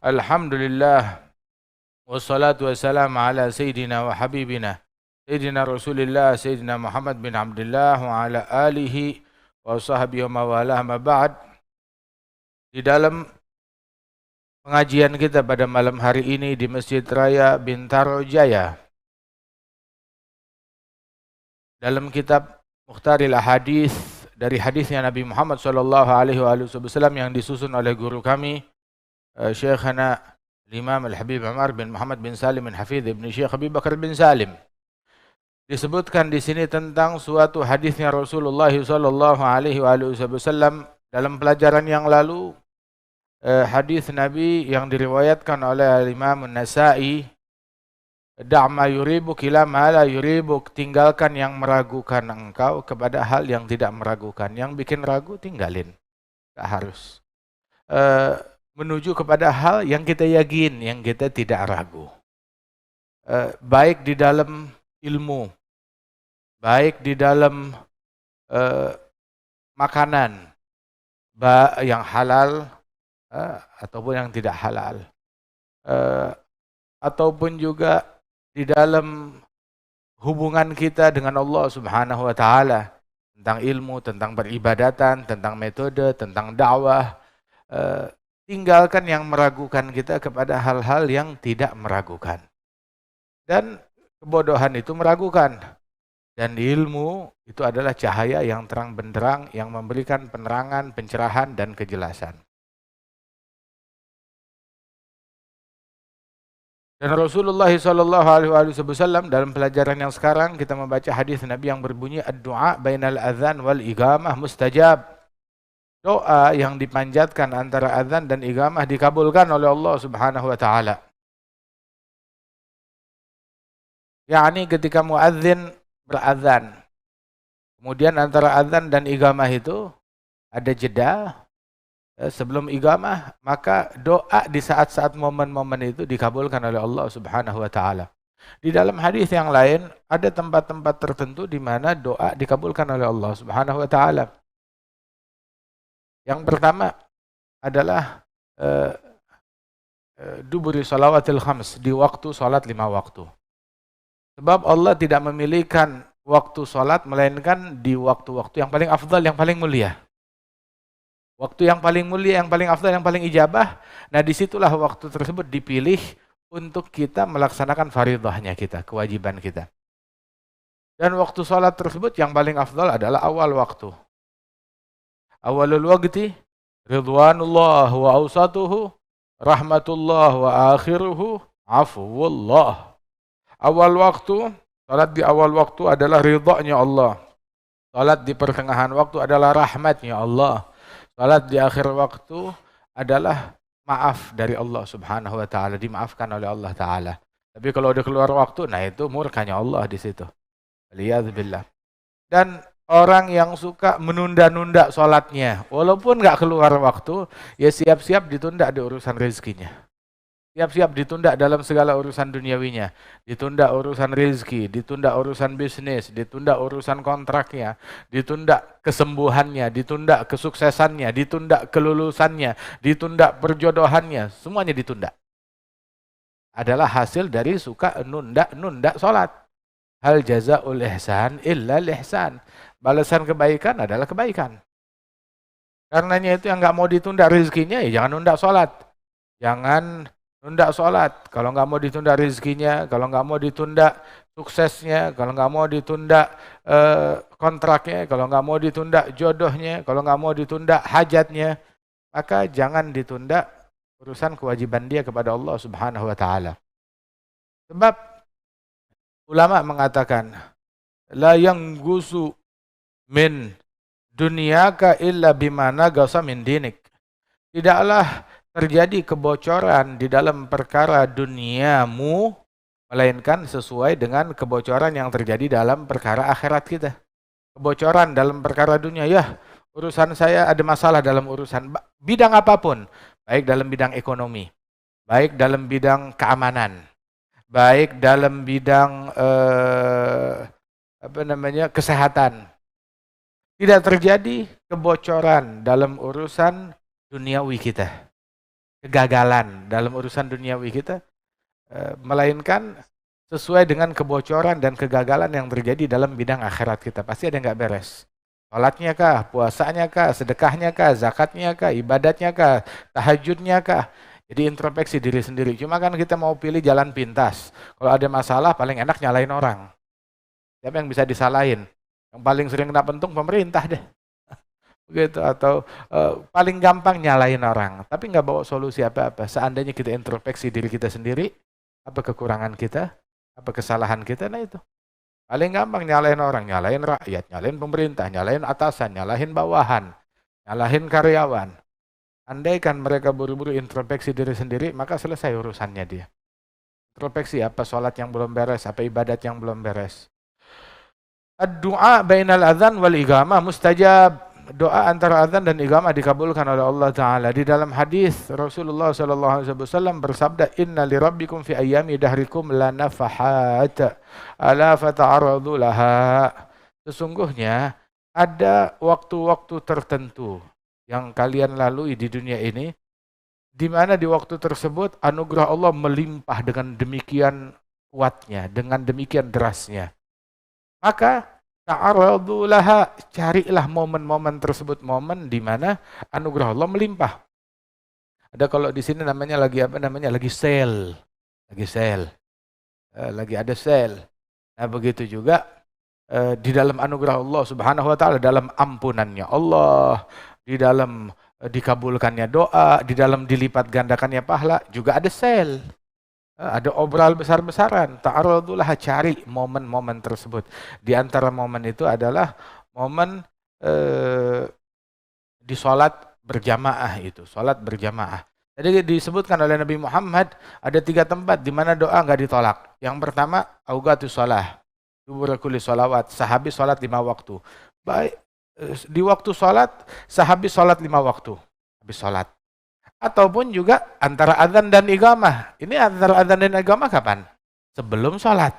Alhamdulillah wassalatu wassalamu ala sayyidina wa habibina Sayyidina Rasulillah Sayyidina Muhammad bin Abdullah wa ala alihi wa sahbihi wa mawalah ma ba'd. Di dalam pengajian kita pada malam hari ini di Masjid Raya Bintaro Jaya, dalam kitab Mukhtaril Ahadits dari hadisnya Nabi Muhammad sallallahu alaihi wasallam yang disusun oleh guru kami Syekhana Imam Al-Habib Umar bin Muhammad bin Salim bin Hafidh ibn Syekh Habib Bakar bin Salim. Disebutkan di sini tentang suatu hadisnya Rasulullah sallallahu alaihi wasallam dalam pelajaran yang lalu, hadis Nabi yang diriwayatkan oleh Imam An-Nasa'i, da' ma yuribuk ila ma la yuribuk, tinggalkan yang meragukan engkau kepada hal yang tidak meragukan. Yang bikin ragu tinggalin, tak harus. Menuju kepada hal yang kita yakin, yang kita tidak ragu. Baik di dalam ilmu, baik di dalam makanan yang halal ataupun yang tidak halal, ataupun juga di dalam hubungan kita dengan Allah Subhanahu wa taala, tentang ilmu, tentang peribadatan, tentang metode, tentang dakwah. Tinggalkan yang meragukan kita kepada hal-hal yang tidak meragukan. Dan kebodohan itu meragukan. Dan ilmu itu adalah cahaya yang terang benderang yang memberikan penerangan, pencerahan, dan kejelasan. Dan Rasulullah SAW dalam pelajaran yang sekarang kita membaca hadis Nabi yang berbunyi ad-du'a bainal adzan wal iqamah mustajab. Doa yang dipanjatkan antara azan dan iqamah dikabulkan oleh Allah Subhanahu wa taala. Yakni ketika muadzin berazan, kemudian antara azan dan iqamah itu ada jeda sebelum iqamah, maka doa di saat-saat momen-momen itu dikabulkan oleh Allah Subhanahu wa taala. Di dalam hadis yang lain ada tempat-tempat tertentu di mana doa dikabulkan oleh Allah Subhanahu wa taala. Yang pertama adalah duburi shalawatil khams, di waktu salat 5 waktu. Sebab Allah tidak memilihkan waktu salat melainkan di waktu-waktu yang paling afdal, yang paling mulia. Waktu yang paling mulia, yang paling afdal, yang paling ijabah. Nah, disitulah waktu tersebut dipilih untuk kita melaksanakan faridahnya kita, kewajiban kita. Dan waktu salat tersebut yang paling afdal adalah awal waktu. Awalul waqti ridwanullah wa awsatuhu rahmatullah wa akhiruhu afuwullah. Awal waktu, salat di awal waktu adalah ridhanya Allah. Salat di pertengahan waktu adalah rahmatnya Allah. Salat di akhir waktu adalah maaf dari Allah Subhanahu wa taala, dimaafkan oleh Allah taala. Tapi kalau udah keluar waktu, nah itu murkanya Allah di situ. Waliyadzubillah. Dan orang yang suka menunda-nunda sholatnya, walaupun nggak keluar waktu, ya siap-siap ditunda di urusan rezekinya. Siap-siap ditunda dalam segala urusan duniawinya. Ditunda urusan rezeki, ditunda urusan bisnis, ditunda urusan kontraknya, ditunda kesembuhannya, ditunda kesuksesannya, ditunda kelulusannya, ditunda perjodohannya, semuanya ditunda. Adalah hasil dari suka nunda-nunda sholat. Hal jazaa'ul ihsan illa ihsan. Balasan kebaikan adalah kebaikan. Karenanya itu yang nggak mau ditunda rezekinya, ya jangan nunda sholat. Jangan nunda sholat. Kalau nggak mau ditunda rezekinya, kalau nggak mau ditunda suksesnya, kalau nggak mau ditunda kontraknya, kalau nggak mau ditunda jodohnya, kalau nggak mau ditunda hajatnya, maka jangan ditunda urusan kewajiban dia kepada Allah Subhanahu wa taala. Sebab ulama mengatakan la yanggusu min dunyaka illa bimana gasa min dinik. Tidaklah terjadi kebocoran di dalam perkara duniamu melainkan sesuai dengan kebocoran yang terjadi dalam perkara akhirat kita. Kebocoran dalam perkara dunia, ya urusan saya ada masalah dalam urusan bidang apapun, baik dalam bidang ekonomi, baik dalam bidang keamanan, baik dalam bidang kesehatan. Tidak terjadi kebocoran dalam urusan duniawi kita. kegagalan dalam urusan duniawi kita, melainkan sesuai dengan kebocoran dan kegagalan yang terjadi dalam bidang akhirat kita. Pasti ada yang nggak beres. Salatnya kah, puasanya kah, sedekahnya kah, zakatnya kah, ibadatnya kah, tahajudnya kah. Jadi introspeksi diri sendiri. Cuma kan kita mau pilih jalan pintas. Kalau ada masalah paling enak nyalain orang. Siapa yang bisa disalahin? Yang paling sering kena pentung pemerintah deh. Begitu, atau paling gampang nyalain orang. Tapi nggak bawa solusi apa-apa. Seandainya kita introspeksi diri kita sendiri, apa kekurangan kita, apa kesalahan kita, nah itu. Paling gampang nyalain orang, nyalain rakyat, nyalain pemerintah, nyalain atasan, nyalain bawahan, nyalain karyawan. Andaikan mereka buru-buru introspeksi diri sendiri, maka selesai urusannya dia. Introspeksi apa sholat yang belum beres, apa ibadat yang belum beres. Ad-du'a bainal adzan wal iqamah mustajab. Doa antara adzan dan iqamah dikabulkan oleh Allah Ta'ala. Di dalam hadis Rasulullah SAW bersabda, Inna li rabbikum fi ayyami dahrikum la nafahat ala fata'aradu laha. Sesungguhnya ada waktu-waktu tertentu yang kalian lalui di dunia ini, di mana di waktu tersebut anugerah Allah melimpah dengan demikian kuatnya, dengan demikian derasnya. Maka ta'aradu laha, carilah momen-momen tersebut, momen di mana anugerah Allah melimpah. Ada kalau di sini namanya lagi apa namanya? Lagi sale. Lagi ada sale. Nah, begitu juga di dalam anugerah Allah Subhanahu wa taala, dalam ampunannya Allah, di dalam dikabulkannya doa, di dalam dilipat gandakannya pahala, juga ada sale. Ada obral besar-besaran. Ta'arudullah, cari momen-momen tersebut. Di antara momen itu adalah momen di sholat berjamaah itu. Sholat berjamaah. Jadi disebutkan oleh Nabi Muhammad ada 3 tempat di mana doa nggak ditolak. Yang pertama, auqatus shalah. Dubur kulli sholawat. Sahabi sholat 5 waktu. Baik, di waktu sholat, sahabi sholat 5 waktu. Habis sholat. Ataupun juga antara adzan dan iqamah. Ini antara adzan dan iqamah kapan? Sebelum sholat.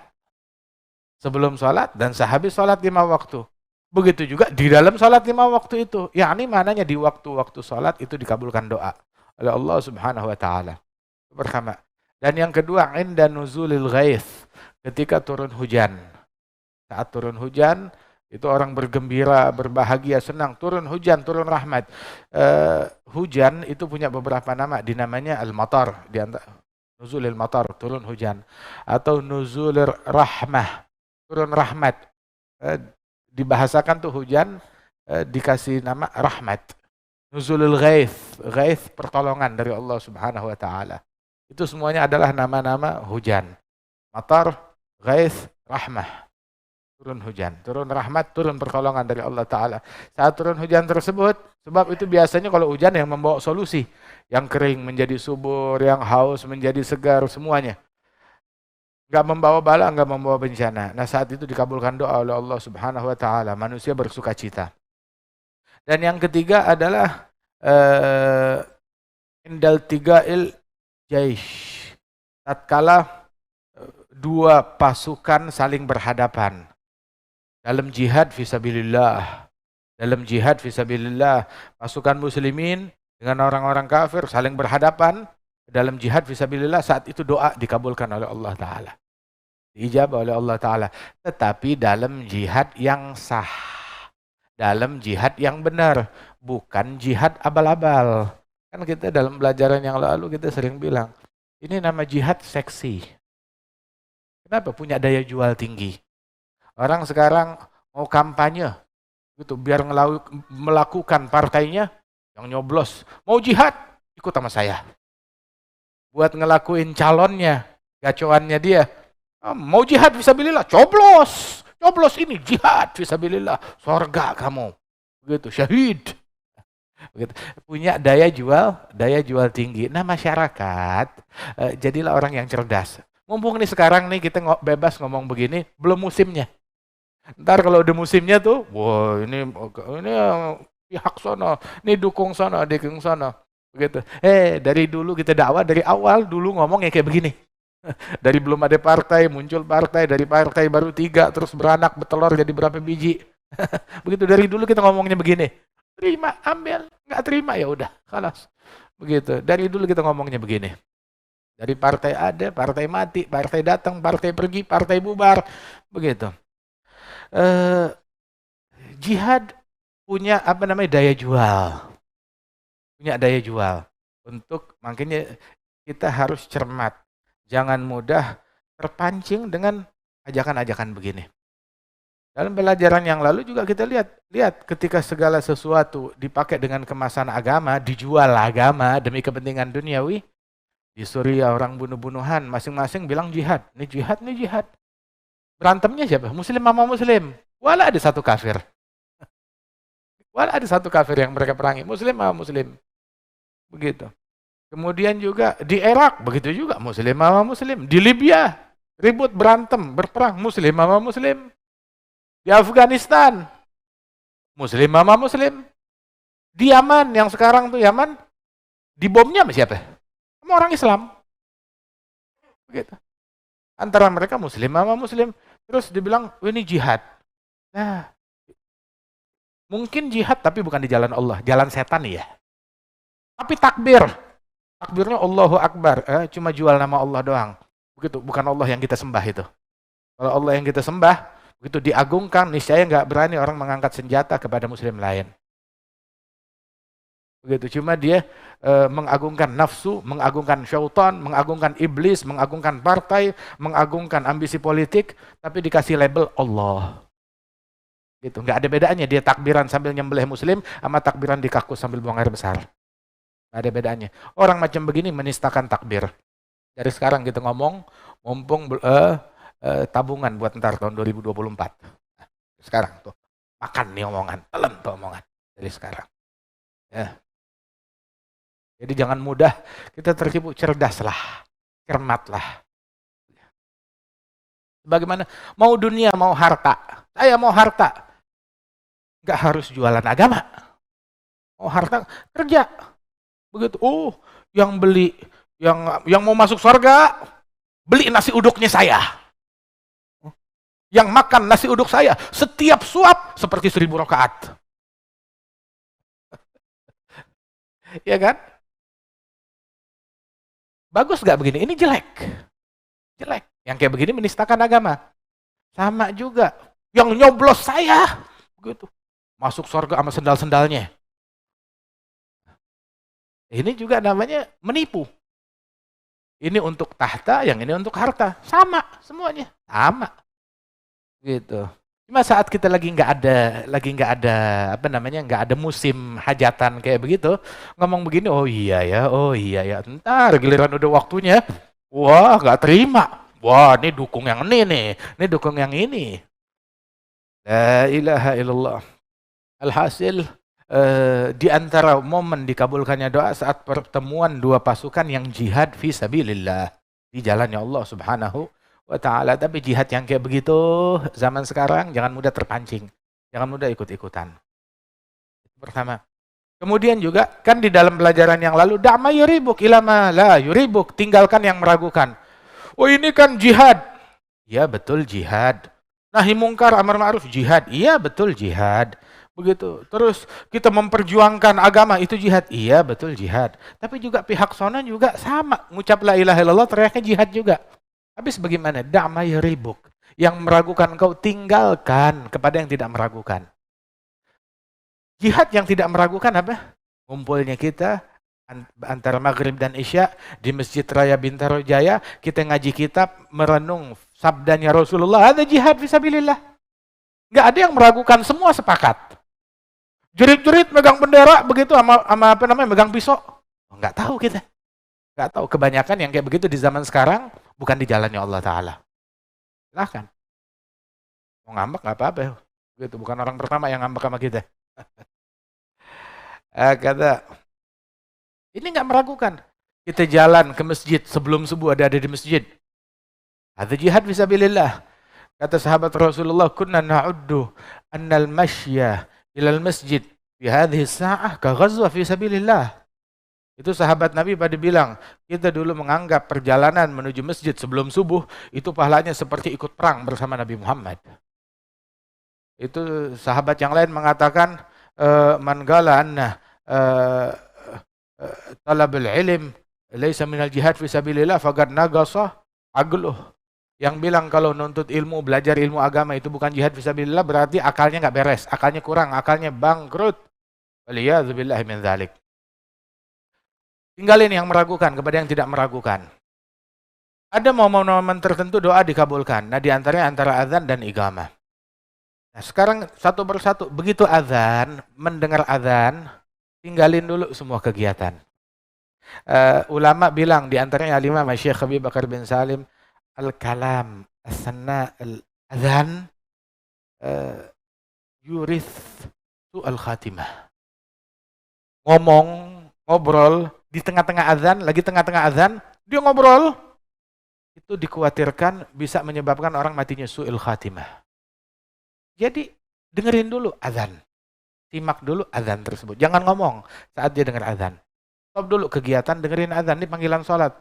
Sebelum sholat dan sahabi sholat 5 waktu. Begitu juga di dalam sholat 5 waktu itu. Yakni maknanya di waktu-waktu sholat itu dikabulkan doa oleh Allah Subhanahu wa taala. Pertama. Dan yang kedua, inda nuzulil ghaith, ketika turun hujan. Saat turun hujan, itu orang bergembira, berbahagia, senang. Turun hujan, turun rahmat. Hujan itu punya beberapa nama. Dinamanya al-matar. Nuzulil matar, turun hujan. Atau nuzulir rahmah, turun rahmat. Dibahasakan tuh hujan, dikasih nama rahmat. Nuzulil ghaith, ghaith pertolongan dari Allah Subhanahu wa taala. Itu semuanya adalah nama-nama hujan. Matar, ghaith, rahmah. Turun hujan, turun rahmat, turun pertolongan dari Allah Ta'ala. Saat turun hujan tersebut, sebab itu biasanya kalau hujan yang membawa solusi. Yang kering menjadi subur, yang haus menjadi segar, semuanya. Enggak membawa bala, enggak membawa bencana. Nah, saat itu dikabulkan doa oleh Allah Subhanahu wa taala, manusia bersuka cita. Dan yang ketiga adalah indal tigail jaish. Tatkala 2 pasukan saling berhadapan. Dalam jihad fisabilillah. Dalam jihad fisabilillah, pasukan muslimin dengan orang-orang kafir saling berhadapan. Dalam jihad fisabilillah, saat itu doa dikabulkan oleh Allah Ta'ala. Diijabah oleh Allah Ta'ala. Tetapi dalam jihad yang sah. Dalam jihad yang benar. Bukan jihad abal-abal. Kan kita dalam pelajaran yang lalu kita sering bilang, ini nama jihad seksi. Kenapa? Punya daya jual tinggi. Orang sekarang mau kampanye, gitu, biar melakukan partainya, yang nyoblos, mau jihad, ikut sama saya. Buat ngelakuin calonnya, gacoannya dia, mau jihad fisabilillah, coblos ini jihad fisabilillah, surga kamu, begitu, syahid. Begitu. Punya daya jual tinggi. Nah, masyarakat, jadilah orang yang cerdas. Mumpung nih sekarang nih kita bebas ngomong begini, belum musimnya. Ntar kalau udah musimnya tuh, wah ini pihak sono, ini dukung sono, dukung sono, begitu. Dari dulu kita dakwah, dari awal dulu ngomong ya kayak begini. Dari belum ada partai, muncul partai, dari partai baru 3, terus beranak, bertelur jadi berapa biji. Begitu dari dulu kita ngomongnya begini. Terima, ambil, nggak terima ya udah, kalas. Begitu. Dari dulu kita ngomongnya begini. Dari partai ada, partai mati, partai datang, partai pergi, partai bubar. Begitu. Jihad punya apa namanya daya jual. Punya daya jual. Makanya kita harus cermat. Jangan mudah terpancing dengan ajakan-ajakan begini. Dalam pelajaran yang lalu juga kita lihat ketika segala sesuatu dipakai dengan kemasan agama, dijual agama demi kepentingan duniawi. Di Suriah orang bunuh-bunuhan, masing-masing bilang jihad. Ini jihad, ini jihad. Berantemnya siapa? Muslim sama Muslim. Walau ada satu kafir. Walau ada satu kafir yang mereka perangi. Muslim sama Muslim. Begitu. Kemudian juga di Irak, begitu juga. Muslim sama Muslim. Di Libya, ribut, berantem, berperang. Muslim sama Muslim. Di Afghanistan, Muslim sama Muslim. Di Yaman, yang sekarang tuh Yaman, dibomnya sama siapa? Sama orang Islam. Begitu. Antara mereka Muslim sama Muslim. Terus dibilang, oh, ini jihad. Nah, mungkin jihad tapi bukan di jalan Allah. Jalan setan ya. Tapi takbir. Takbirnya Allahu Akbar. Cuma jual nama Allah doang. Begitu. Bukan Allah yang kita sembah itu. Kalau Allah yang kita sembah, begitu diagungkan, niscaya nggak berani orang mengangkat senjata kepada Muslim lain. Begitu, cuma dia mengagungkan nafsu, mengagungkan syaitan, mengagungkan iblis, mengagungkan partai, mengagungkan ambisi politik, tapi dikasih label Allah. Gitu, nggak ada bedanya dia takbiran sambil nyembelih Muslim sama takbiran di kakus sambil buang air besar. Nggak ada bedanya. Orang macam begini menistakan takbir. Dari sekarang kita ngomong, mumpung tabungan buat ntar tahun 2024. Nah, sekarang tuh makan nih omongan, telan tuh omongan dari sekarang. Ya. Jadi jangan mudah kita tertipu, cerdaslah, cermatlah. Bagaimana? Mau dunia, mau harta. Saya mau harta. Nggak harus jualan agama. Mau harta, kerja. Begitu. Oh, yang beli, yang mau masuk surga, beli nasi uduknya saya. Yang makan nasi uduk saya, setiap suap seperti 1000 rakaat. Ya kan? Bagus gak begini? Ini jelek. Jelek. Yang kayak begini menistakan agama. Sama juga. Yang nyoblos saya. Begitu. Masuk surga sama sendal-sendalnya. Ini juga namanya menipu. Ini untuk tahta, yang ini untuk harta. Sama semuanya. Sama. Gitu. Cuma saat kita lagi nggak ada apa namanya, nggak ada musim hajatan kayak begitu, ngomong begini, oh iya ya, ntar giliran udah waktunya, wah nggak terima, wah ini dukung yang ini dukung yang ini. La ilaha illallah. Alhasil di antara momen dikabulkannya doa saat pertemuan dua pasukan yang jihad fi sabilillah di jalannya Allah Subhanahu wa ta'ala. Tapi jihad yang kayak begitu zaman sekarang jangan mudah terpancing, jangan mudah ikut-ikutan. Pertama. Kemudian juga kan di dalam pelajaran yang lalu, da'ma yuribuk ilama la yuribuk, tinggalkan yang meragukan. Oh ini kan jihad. Ya betul jihad. Nahi mungkar amar ma'ruf jihad. Iya betul jihad. Begitu. Terus kita memperjuangkan agama itu jihad. Iya betul jihad. Tapi juga pihak sana juga sama, ngucap la ilaha illallah teriaknya jihad juga. Habis bagaimana? Da'ma yuribuk. Yang meragukan engkau tinggalkan kepada yang tidak meragukan. Jihad yang tidak meragukan apa? Kumpulnya kita antara maghrib dan isya di Masjid Raya Bintaro Jaya, kita ngaji kitab, merenung sabdanya Rasulullah, ada jihad fisabilillah. Nggak ada yang meragukan, semua sepakat. Jerit-jerit megang bendera begitu sama apa namanya megang pisau. Nggak tahu kita. Nggak tahu, kebanyakan yang kayak begitu di zaman sekarang bukan di jalannya Allah Ta'ala. Silahkan. Mau ngambek nggak apa-apa. Gitu. Bukan orang pertama yang ngambek sama kita. Kata, ini nggak meragukan. Kita jalan ke masjid sebelum subuh ada di masjid. Ada jihad fisabilillah. Kata sahabat Rasulullah, kunna na'uddu annal masya ilal masjid fi hadhihi sa'ah ka ghazwa fisabilillah. Itu sahabat Nabi pada bilang, kita dulu menganggap perjalanan menuju masjid sebelum subuh itu pahalanya seperti ikut perang bersama Nabi Muhammad. Itu sahabat yang lain mengatakan, man qala anna talabul ilm laisa minal jihad fi sabilillah faqad nagasa aqluh. Yang bilang kalau nuntut ilmu, belajar ilmu agama itu bukan jihad fisabilillah, berarti akalnya nggak beres, akalnya kurang, akalnya bangkrut. Waliyadzubillahi min dzalik. Tinggalin yang meragukan kepada yang tidak meragukan. Ada momen-momen tertentu doa dikabulkan. Nah, di antaranya antara azan dan iqamah. Nah, sekarang satu persatu, begitu azan, mendengar azan, tinggalin dulu semua kegiatan. Ulama bilang, di antaranya Al-Imam Syekh Habib Bakar bin Salim, al-kalam as-sana al-adhan yurith su'al khatimah. Ngomong, ngobrol, di tengah-tengah azan, lagi tengah-tengah azan, dia ngobrol, itu dikhawatirkan bisa menyebabkan orang matinya su'il khatimah. Jadi, dengerin dulu azan. Simak dulu azan tersebut. Jangan ngomong saat dia dengar azan. Stop dulu kegiatan, dengerin azan. Ini panggilan sholat.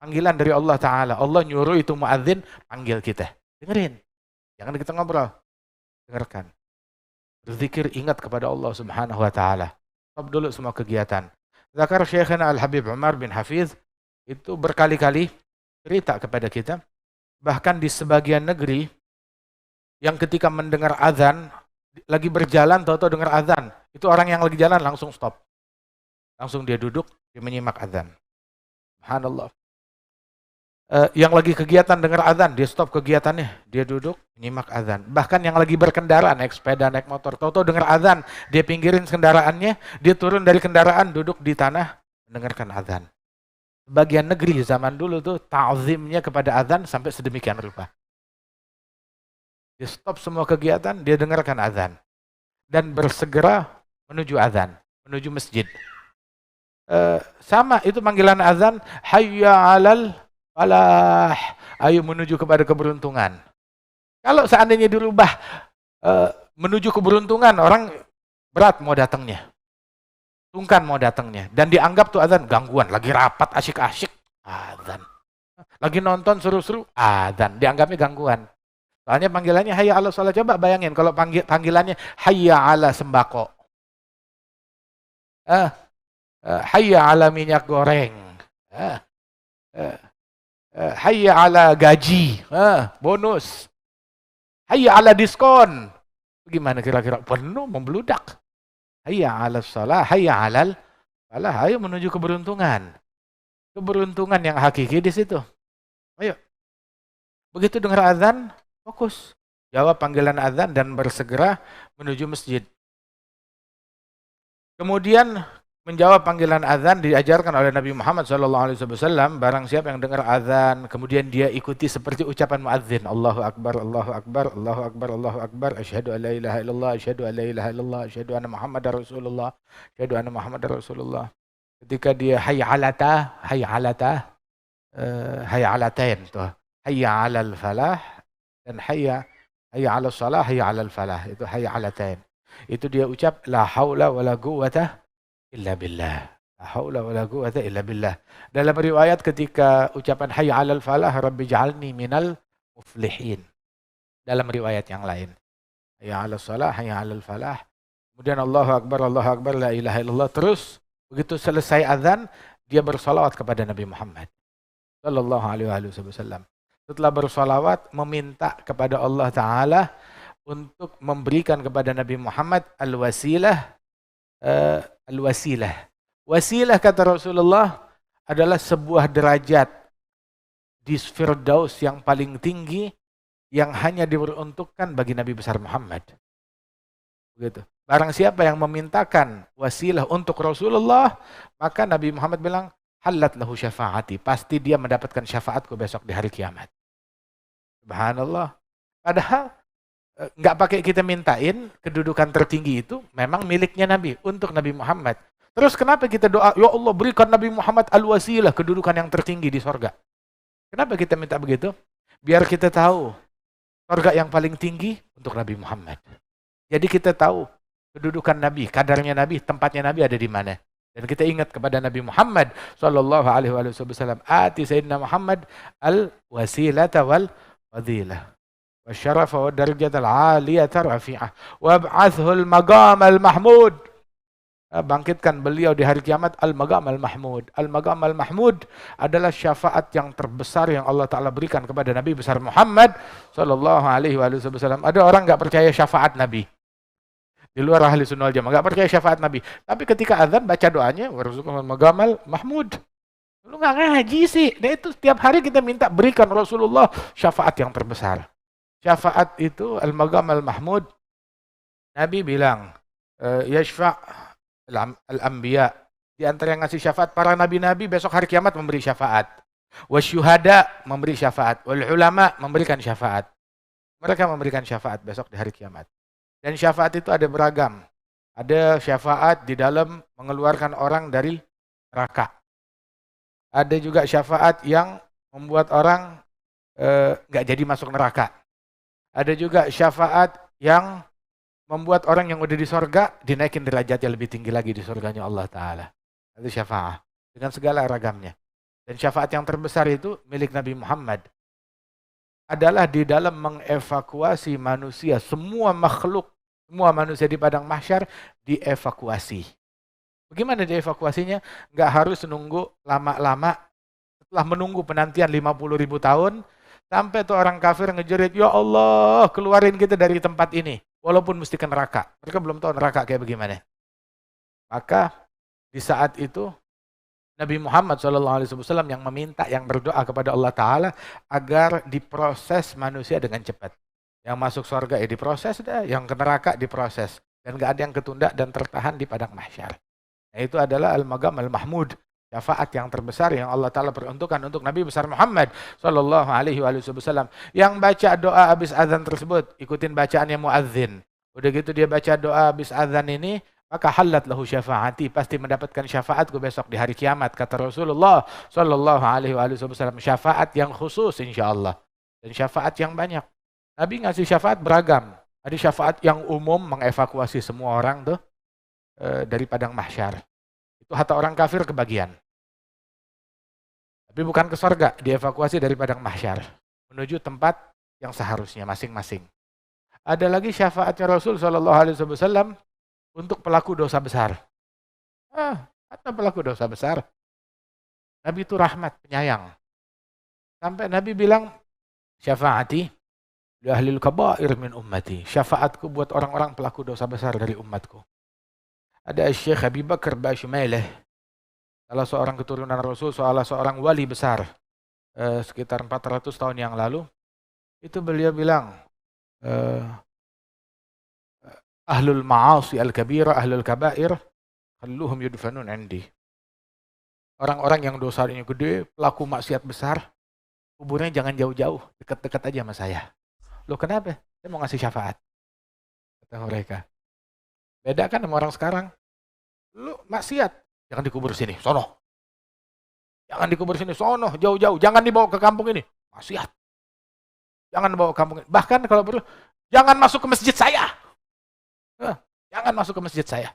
Panggilan dari Allah Ta'ala. Allah nyuruh itu muadzin, panggil kita. Dengerin. Jangan kita ngobrol. Dengarkan. Berzikir, ingat kepada Allah Subhanahu Wa Ta'ala. Stop dulu semua kegiatan. Zakar Syekhana Al-Habib Umar bin Hafiz, itu berkali-kali cerita kepada kita. Bahkan di sebagian negeri, yang ketika mendengar azan, lagi berjalan, tahu-tahu dengar azan. Itu orang yang lagi jalan langsung stop. Langsung dia duduk, dia menyimak azan. Subhanallah. Yang lagi kegiatan dengar azan, dia stop kegiatannya, dia duduk, menyimak azan. Bahkan yang lagi berkendara, naik sepeda, naik motor, tahu-tahu dengar azan, dia pinggirin kendaraannya, dia turun dari kendaraan, duduk di tanah, mendengarkan azan. Bagian negeri zaman dulu tuh ta'zimnya kepada azan sampai sedemikian rupa. Dia stop semua kegiatan, dia dengarkan azan dan bersegera menuju azan, menuju masjid. Sama itu panggilan azan, hayya 'alal falah, ayo menuju kepada keberuntungan. Kalau seandainya dirubah menuju keberuntungan, orang berat mau datangnya, sungkan mau datangnya, dan dianggap tuh azan gangguan, lagi rapat asyik-asyik azan, lagi nonton seru-seru azan, dianggapnya gangguan. Soalnya panggilannya hayya 'ala shalah. Coba bayangin kalau panggilannya hayya 'ala sembako, hayya 'ala minyak goreng, hayya 'ala gaji, bonus, hayya 'ala diskon. Gimana kira-kira? Penuh, membludak. Hayya 'ala shalah, hayya 'alal falah, ayo menuju keberuntungan. Keberuntungan yang hakiki di situ. Ayo. Begitu dengar azan, fokus. Jawab panggilan azan dan bersegera menuju masjid. Kemudian menjawab panggilan azan diajarkan oleh Nabi Muhammad SAW. Barang siapa yang dengar azan, kemudian dia ikuti seperti ucapan muadzin, Allahu Akbar, Allahu Akbar, Allahu Akbar, Allahu Akbar, asyhadu an la ilaha illallah, asyhadu an la ilaha illallah, asyhadu anna Muhammadar Rasulullah, asyhadu anna Muhammadar Rasulullah. Ketika dia hayya 'alata, hayya 'alata, hayya 'alatain tuh. Hayya 'alal falah dan hayya 'alas shalah, hayya 'alal falah. Itu hayya 'alatain. Itu dia ucap la haula wala quwwata illa billah. La haula wala quwwata illa billah. Dalam riwayat ketika ucapan hayya 'alal falah, rabbi ja'alni minal muflihin. Dalam riwayat yang lain. Hayya 'alas shalah, hayya 'alal falah. Kemudian Allahu Akbar, la ilaha illallah. Terus begitu selesai azan, dia bersalawat kepada Nabi Muhammad sallallahu alaihi wasallam. Setelah bersalawat, meminta kepada Allah Ta'ala untuk memberikan kepada Nabi Muhammad al-wasilah. Al-wasilah. Wasilah, kata Rasulullah, adalah sebuah derajat di Firdaus yang paling tinggi yang hanya diperuntukkan bagi Nabi besar Muhammad. Begitu. Barang siapa yang memintakan wasilah untuk Rasulullah, maka Nabi Muhammad bilang, halat lahu syafaati. Pasti dia mendapatkan syafaatku besok di hari kiamat. Subhanallah. Padahal nggak pakai kita mintain, kedudukan tertinggi itu memang miliknya Nabi, untuk Nabi Muhammad. Terus kenapa kita doa, ya Allah berikan Nabi Muhammad al-wasilah, kedudukan yang tertinggi di sorga. Kenapa kita minta begitu? Biar kita tahu sorga yang paling tinggi untuk Nabi Muhammad. Jadi kita tahu kedudukan Nabi, kadarnya Nabi, tempatnya Nabi ada di mana. Dan kita ingat kepada Nabi Muhammad sallallahu alaihi wasallam, ati sayyidina Muhammad al-wasilata wal fadilah wa syarafa wa darajat al-aliyata rafi'ah wa ab'athhu al-maqam al-mahmud. bangkitkan beliau di hari kiamat, al-maqam al-mahmud. Al-maqam al-mahmud adalah syafaat yang terbesar yang Allah Ta'ala berikan kepada Nabi besar Muhammad sallallahu alaihi wasallam. Ada orang nggak percaya syafaat Nabi. Di luar ahli sunnah wal jamaah nggak percaya syafaat Nabi. Tapi ketika azan baca doanya, warzuqna al-maqam al-mahmud. Lu nggak ngaji sih. Nah itu setiap hari kita minta berikan Rasulullah syafaat yang terbesar. Syafaat itu al-maqam al-mahmud. Nabi bilang, yashfa' al-anbiya. Di antara yang ngasih syafaat para nabi-nabi besok hari kiamat memberi syafaat. Wasyuhada memberi syafaat. Wal ulama memberikan syafaat. Mereka memberikan syafaat besok di hari kiamat. Dan syafaat itu ada beragam. Ada syafaat di dalam mengeluarkan orang dari neraka. Ada juga syafaat yang membuat orang nggak jadi masuk neraka. Ada juga syafaat yang membuat orang yang udah di sorga dinaikin derajatnya lebih tinggi lagi di surganya Allah Ta'ala. Itu syafaat dengan segala ragamnya. Dan syafaat yang terbesar itu milik Nabi Muhammad adalah di dalam mengevakuasi manusia. Semua makhluk, semua manusia di padang mahsyar dievakuasi. Bagaimana dievakuasinya? Nggak harus nunggu lama-lama. Setelah menunggu penantian 50.000 tahun, sampai tuh orang kafir ngejerit, ya Allah keluarin kita dari tempat ini. Walaupun mesti ke neraka. Mereka belum tahu neraka kayak bagaimana. Maka di saat itu Nabi Muhammad SAW yang meminta, yang berdoa kepada Allah Ta'ala agar diproses manusia dengan cepat. Yang masuk surga diproses, yang ke neraka diproses. Dan gak ada yang ketunda dan tertahan di padang mahsyar. Nah, itu adalah al-maqam al-mahmud. Syafaat yang terbesar yang Allah Ta'ala peruntukkan untuk Nabi besar Muhammad sallallahu alaihi wasallam. Yang baca doa habis azan tersebut, ikutin bacaannya muadzin. Udah gitu dia baca doa habis azan ini, maka halat lahu syafaati, pasti mendapatkan syafaatku besok di hari kiamat, kata Rasulullah sallallahu alaihi wasallam. Syafaat yang khusus insyaallah. Dan syafaat yang banyak. Nabi ngasih syafaat beragam. Ada syafaat yang umum mengevakuasi semua orang tuh dari padang mahsyar. Itu hatta orang kafir kebagian. Tapi bukan ke surga, dievakuasi dari padang mahsyar menuju tempat yang seharusnya masing-masing. Ada lagi syafaatnya Rasul sallallahu alaihi wasallam untuk pelaku dosa besar. Atau pelaku dosa besar. Nabi itu rahmat, penyayang. Sampai Nabi bilang, syafaati li ahlil kabair min ummati. Syafaatku buat orang-orang pelaku dosa besar dari umatku. Ada Syekh Abi Bakar Bashmaileh, salah seorang keturunan Rasul, salah seorang wali besar, sekitar 400 tahun yang lalu. Itu beliau bilang, ahlul ma'asi al-kabira, ahlul kabair, khalluhum yudfanun indi. Orang-orang yang dosanya gede, pelaku maksiat besar, kuburnya jangan jauh-jauh, dekat-dekat aja sama saya. Loh kenapa? Saya mau ngasih syafaat. Kata mereka. Beda kan sama orang sekarang. Lu maksiat, jangan dikubur sini, sono. Jangan dikubur sini, sono, jauh-jauh. Jangan dibawa ke kampung ini, maksiat. Jangan dibawa ke kampung ini. Bahkan kalau perlu, jangan masuk ke masjid saya. Jangan masuk ke masjid saya.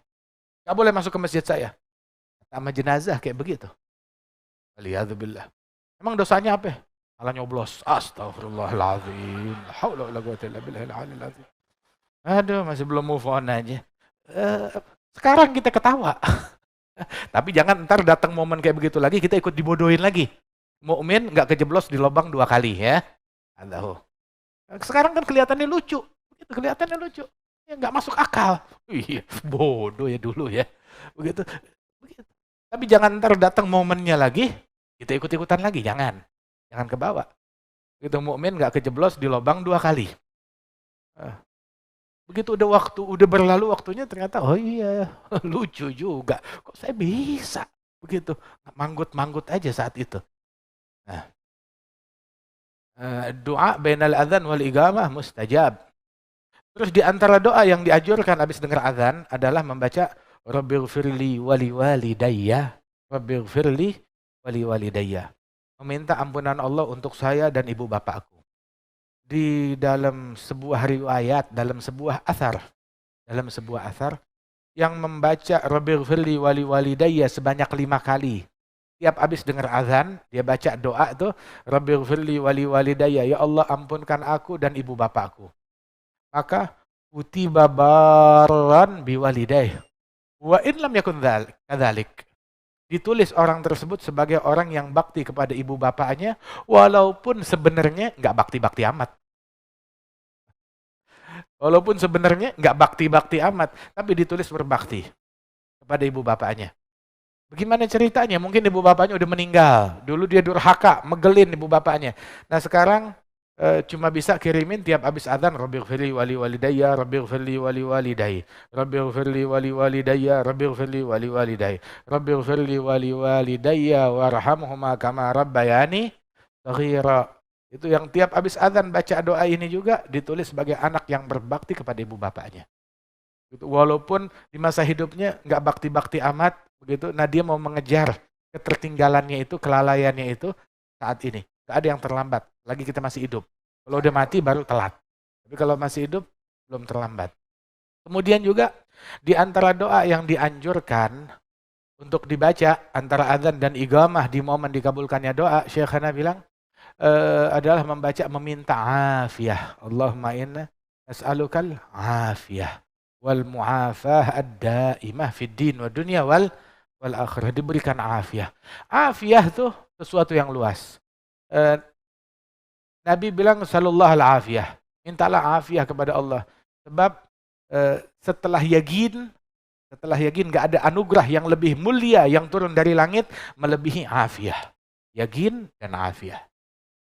Gak boleh masuk ke masjid saya. Sama jenazah kayak begitu. Waliyadzubillah. Emang dosanya apa? Salah nyoblos. Astaghfirullahaladzim. La haula wala quwwata illa billahil aliyil azim. Aduh, masih belum move on aja. Sekarang kita ketawa. Tapi jangan ntar datang momen kayak begitu lagi, kita ikut dibodohin lagi. Mukmin nggak kejeblos di lubang 2 kali ya. Allahu. Sekarang kan kelihatannya lucu. Begitu kelihatannya lucu. Ya nggak masuk akal. Iya, bodoh ya dulu ya. Begitu. Tapi jangan ntar datang momennya lagi, kita ikut-ikutan lagi. Jangan ke bawah. Begitu mukmin nggak kejeblos di lubang 2 kali. Begitu udah berlalu waktunya ternyata oh iya lucu juga. Kok saya bisa begitu manggut-manggut aja saat itu. Nah, doa bainal adzan wal iqamah mustajab. Terus di antara doa yang dianjurkan habis dengar azan adalah membaca Rabbighfirli wali walidayya. Rabbighfirli wali walidayya. Meminta ampunan Allah untuk saya dan ibu bapakku. Di dalam sebuah riwayat, dalam sebuah athar yang membaca Rabbighfirli wali walidayya sebanyak 5 kali. Tiap habis dengar azan, dia baca doa tuh Rabbighfirli wali walidayya, ya Allah ampunkan aku dan ibu bapakku. Maka kutiba barran biwalidayh. Wa in lam yakun kadzalik. Ditulis orang tersebut sebagai orang yang bakti kepada ibu bapaknya, walaupun sebenarnya nggak bakti-bakti amat. Walaupun sebenarnya nggak bakti-bakti amat, tapi ditulis berbakti kepada ibu bapaknya. Bagaimana ceritanya? Mungkin ibu bapaknya udah meninggal. Dulu dia durhaka, megelin ibu bapaknya. Nah sekarang cuma bisa kirimin tiap habis adzan, Rabbighfirli wali walidayya, Rabbighfirli wali walidayya, Rabbighfirli wali walidayya, Rabbighfirli wali walidayya, Rabbighfirli wali walidayya warhamhuma kama rabbayani shaghira. Itu yang tiap habis adzan baca doa ini juga ditulis sebagai anak yang berbakti kepada ibu bapaknya. Walaupun di masa hidupnya nggak bakti-bakti amat begitu, nah dia mau mengejar ketertinggalannya itu, kelalaiannya itu saat ini. Nggak ada yang terlambat, lagi kita masih hidup. Kalau udah mati baru telat. Tapi kalau masih hidup belum terlambat. Kemudian juga di antara doa yang dianjurkan untuk dibaca antara adzan dan iqamah di momen dikabulkannya doa, Syekhana bilang adalah meminta afiyah. Allahumma inna nas'alukal afiyah wal mu'afah ad-daimah fid din wa dunya wal akhirah. Diberikan afiyah. Afiyah tuh sesuatu yang luas. Nabi bilang sallallahu al-afiyah. Mintalah afiyah kepada Allah. Sebab setelah yakin nggak ada anugerah yang lebih mulia yang turun dari langit melebihi afiyah. Yakin dan afiyah.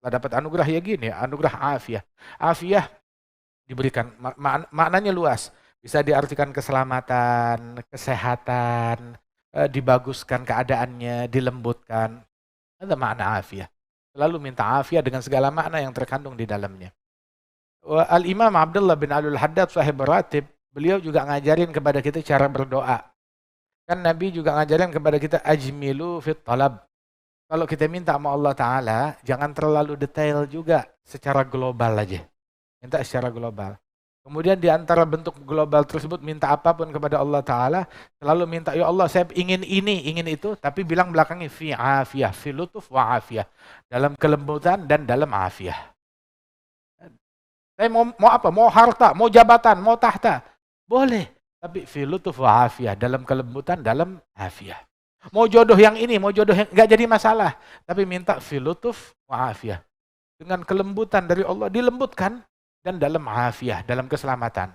Setelah dapat anugerah yakin ya, anugerah afiyah. Afiyah diberikan maknanya luas. Bisa diartikan keselamatan, kesehatan, dibaguskan keadaannya, dilembutkan. Ada makna afiyah. Selalu minta afiyah dengan segala makna yang terkandung di dalamnya. Al-Imam Abdullah bin Alul Haddad sahib ratib, beliau juga ngajarin kepada kita cara berdoa. Kan Nabi juga ngajarin kepada kita ajmilu fit talab. Kalau kita minta sama Allah Ta'ala, jangan terlalu detail juga, secara global aja. Minta secara global. Kemudian di antara bentuk global tersebut, minta apapun kepada Allah Ta'ala, selalu minta, ya Allah saya ingin ini, ingin itu, tapi bilang belakangnya fi afiyah, fi lutuf wa afiyah. Dalam kelembutan dan dalam afiyah. Saya mau apa? Mau harta, mau jabatan, mau tahta. Boleh, tapi fi lutuf wa afiyah, dalam kelembutan, dalam afiyah. Mau jodoh yang ini, mau jodoh yang nggak jadi masalah, tapi minta fi lutuf wa afiyah. Dengan kelembutan dari Allah, dilembutkan. Dan dalam afiyah, dalam keselamatan.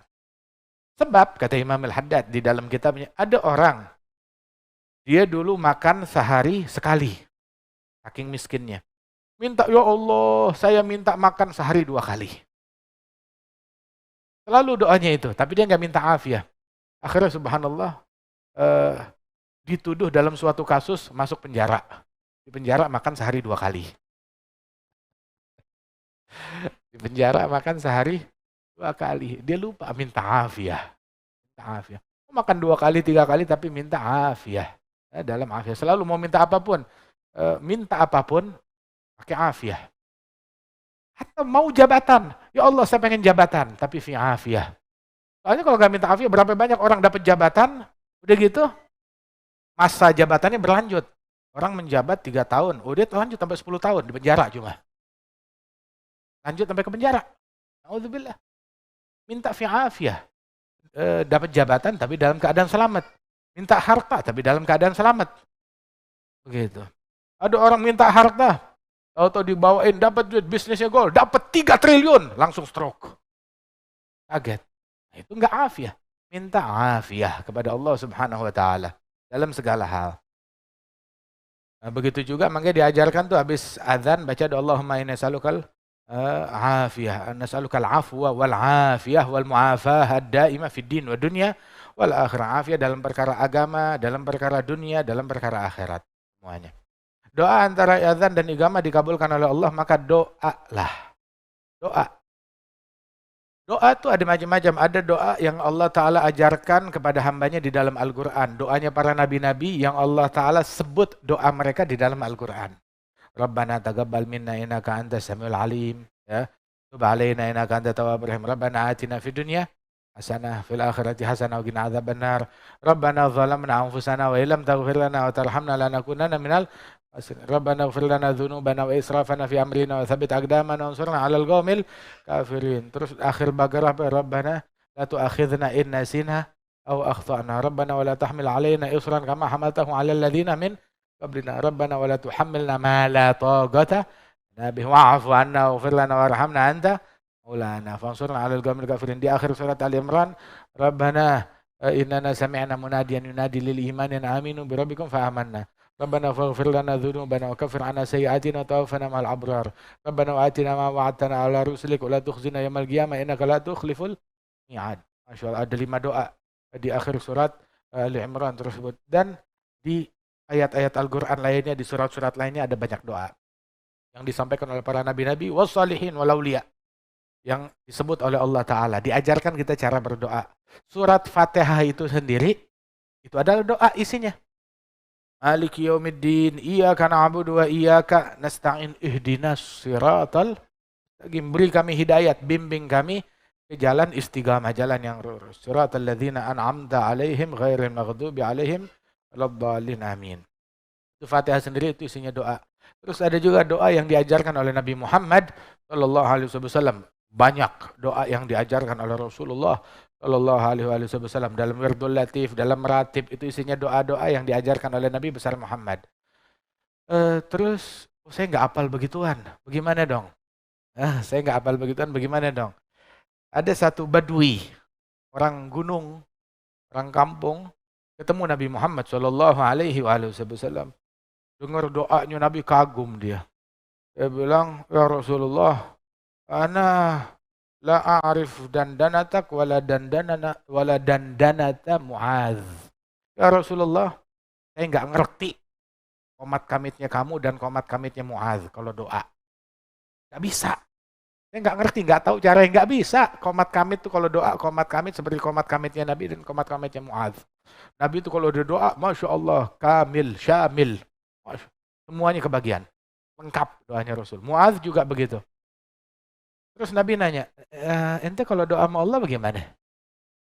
Sebab, kata Imam Al-Haddad di dalam kitabnya, ada orang, dia dulu makan sehari sekali, saking miskinnya. Minta, ya Allah, saya minta makan sehari 2 kali. Selalu doanya itu, tapi dia nggak minta afiyah. Akhirnya subhanallah, dituduh dalam suatu kasus masuk penjara. Di penjara makan sehari 2 kali. Di penjara makan sehari 2 kali. Dia lupa minta afiyah. Minta afiyah. Makan 2 kali, 3 kali tapi minta afiyah. Dalam afiyah. Selalu mau minta apapun. Minta apapun pakai afiyah. Atau mau jabatan. Ya Allah saya pengen jabatan. Tapi fi afiyah. Soalnya kalau nggak minta afiyah, berapa banyak orang dapat jabatan. Udah gitu. Masa jabatannya berlanjut. Orang menjabat 3 tahun. Udah lanjut sampai 10 tahun. Di penjara cuma. Lanjut sampai ke penjara. Alhamdulillah. Minta fi afiyah. Dapat jabatan tapi dalam keadaan selamat. Minta harta tapi dalam keadaan selamat. Begitu. Ada orang minta harta. Atau dibawain dapat duit bisnisnya gol. Dapat 3 triliun. Langsung stroke. Kaget. Nah, itu enggak afiyah. Minta afiyah kepada Allah Subhanahu wa Ta'ala. Dalam segala hal. Nah, begitu juga makanya diajarkan tuh habis azan baca doa Allahumma inna nas'alukal afiyah, nas'alukal afwa wal afiyah wal mu'afah ad-daimah fid din wa dunya wal akhirah. Afiyah dalam perkara agama, dalam perkara dunia, dalam perkara akhirat, semuanya. Doa antara azan dan iqamah dikabulkan oleh Allah, maka doalah. Doa. Doa itu ada macam-macam. Ada doa yang Allah Ta'ala ajarkan kepada hambanya di dalam Al-Quran. Doanya para nabi-nabi yang Allah Ta'ala sebut doa mereka di dalam Al-Quran. Rabbana taqabbal minna innaka antas samiul alim, ya. Tub alaina innaka antat tawwabur rahim. Rabbana atina fid dunya hasanah fil akhirati hasanah wa qina adzabannar. Rabbana zalamna anfusana wa illam taghfir lana wa tarhamna lanakunanna minal khasirin. Rabbana ighfir lana dzunubana wa israfana fi amrina wa tsabbit aqdamana wansurna 'alal qaumil kafirin. Terus akhir Baqarah, Rabbana la tu'akhidhna in nasina aw akhtana. Rabbana wa la tahmil 'alaina isran kama hamaltahu 'alal ladzina min qablina. Rabbana wa la tuhammilna ma la taqata lana bihi wa'fu 'anna waghfir lana warhamna anta maulana fansurna 'alal qaumil kafirin. Di akhir surat Ali Imran, Rabbana innana sami'na munadiyan yunadi lil imani an aminu bi rabbikum fa amanna. Rabbana faghfir lana dzunubana wa kaffir 'anna sayyi'atina wa tawaffana ma'al abrar. Rabbana wa atina ma wa'adtana 'ala rusulik wa la tukhzina yaumil qiyamah innaka la tukhliful mi'ad. Masyaallah, ada 5 doa di akhir surat Ali Imran tersebut, dan di ayat-ayat Al-Qur'an lainnya, di surat-surat lainnya ada banyak doa yang disampaikan oleh para nabi-nabi wassalihin wal auliya yang disebut oleh Allah Ta'ala. Diajarkan kita cara berdoa. Surat Fatihah itu sendiri itu adalah doa isinya. Maliki yaumiddin, iyyaka na'budu wa iyyaka nasta'in, ihdinas siratal mustaqim. Beri kami hidayat, bimbing kami ke jalan istiqamah, jalan yang lurus. Siratal ladzina an'amta 'alaihim ghairil maghdubi alaihim waladdallin, amin. Itu Fatihah sendiri itu isinya doa. Terus ada juga doa yang diajarkan oleh Nabi Muhammad sallallahu alaihi wasallam. Banyak doa yang diajarkan oleh Rasulullah sallallahu alaihi wasallam dalam Wirdul Latif, dalam Ratib, itu isinya doa-doa yang diajarkan oleh Nabi besar Muhammad. Terus saya nggak hafal begituan, bagaimana dong? Saya nggak hafal begituan, bagaimana dong? Ada satu badui, orang gunung, orang kampung, ketemu Nabi Muhammad sallallahu alaihi wasallam. Dengar doanya Nabi, kagum dia. Dia bilang, ya Rasulullah, ana la a'rif dandanatak wala dandanata Mu'adz. Ya Rasulullah, saya enggak ngerti komat kamitnya kamu dan komat kamitnya Mu'adz kalau doa. Enggak bisa. Saya enggak ngerti, enggak tahu cara, enggak bisa. Komat kamit itu kalau doa, komat kamit seperti komat kamitnya Nabi dan komat kamitnya Mu'adz. Nabi itu kalau doa, Masya Allah, kamil, syamil. Semuanya kebagian. Lengkap doanya Rasul. Mu'adz juga begitu. Terus Nabi nanya, ente kalau doa sama Allah bagaimana?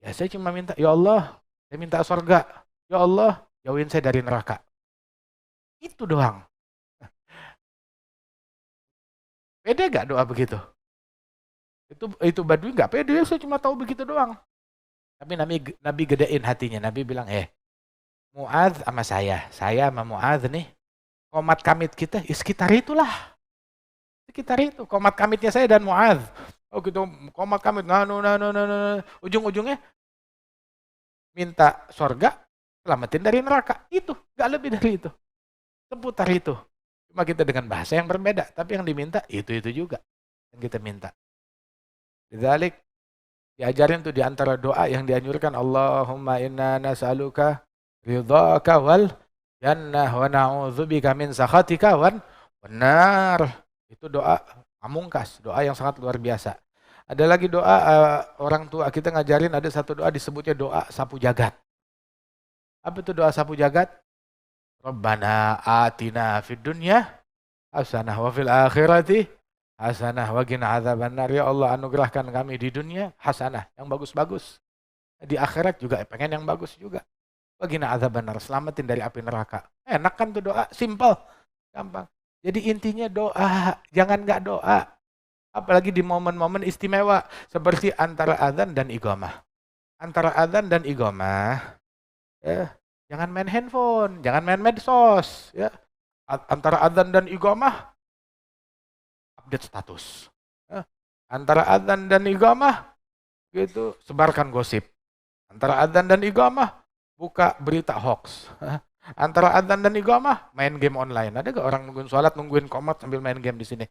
Ya saya cuma minta, ya Allah, saya minta surga. Ya Allah, jauhin saya dari neraka. Itu doang. Pede gak doa begitu? Itu badui gak pede, saya cuma tahu begitu doang. Tapi Nabi gedein hatinya. Nabi bilang, Mu'adz sama saya sama Mu'adz nih, komat kamit kita, sekitar itulah. Sekitar itu, komat kamitnya saya dan Mu'adz. Oh gitu, komat kamit, ujung-ujungnya minta surga, selamatin dari neraka. Itu, gak lebih dari itu. Seputar itu. Cuma kita dengan bahasa yang berbeda, tapi yang diminta itu juga yang kita minta. Lidzalik diajarin tuh di antara doa yang dianjurkan, Allahumma inna nas'aluka ridhaka wal jannah wa na'udzubika min sakhatika wan nar. Itu doa pamungkas, doa yang sangat luar biasa. Ada lagi doa orang tua kita ngajarin, ada satu doa disebutnya doa sapu jagat. Apa itu doa sapu jagat? Rabbana atina fid dunya hasanah wa fil akhirati hasanah wa qina adzabannar. Ya Allah, anugerahkan kami di dunia hasanah, yang bagus-bagus. Di akhirat juga pengen yang bagus juga. Wa qina adzabannar, selamatin dari api neraka. Enak kan tuh doa, simple, gampang. Jadi intinya doa, jangan nggak doa. Apalagi di momen-momen istimewa seperti antara adzan dan iqamah. Antara adzan dan iqamah, jangan main handphone, jangan main medsos, ya. Antara adzan dan iqamah, update status. Antara adzan dan iqamah, gitu, sebarkan gosip. Antara adzan dan iqamah, buka berita hoax. Antara adzan dan iqamah, main game online. Ada gak orang nungguin sholat, nungguin qomat sambil main game di sini?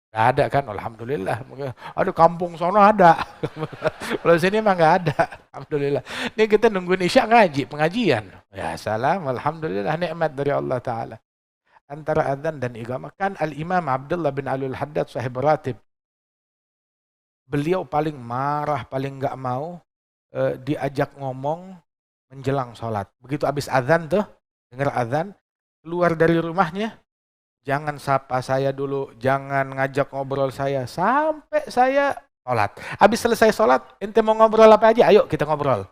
Gak ada kan? Alhamdulillah. Aduh, kampung sono ada. Kalau sini emang gak ada. Alhamdulillah. Ini kita nungguin isya ngaji, pengajian. Ya salam, alhamdulillah, nikmat dari Allah Ta'ala. Antara adzan dan iqamah. Kan Al-Imam Abdullah bin Alul Haddad sahib Ratib, beliau paling marah, paling gak mau diajak ngomong menjelang sholat. Begitu habis adzan tuh, dengar adzan, keluar dari rumahnya, jangan sapa saya dulu, jangan ngajak ngobrol saya sampai saya sholat. Habis selesai sholat, ente mau ngobrol apa aja, ayo kita ngobrol.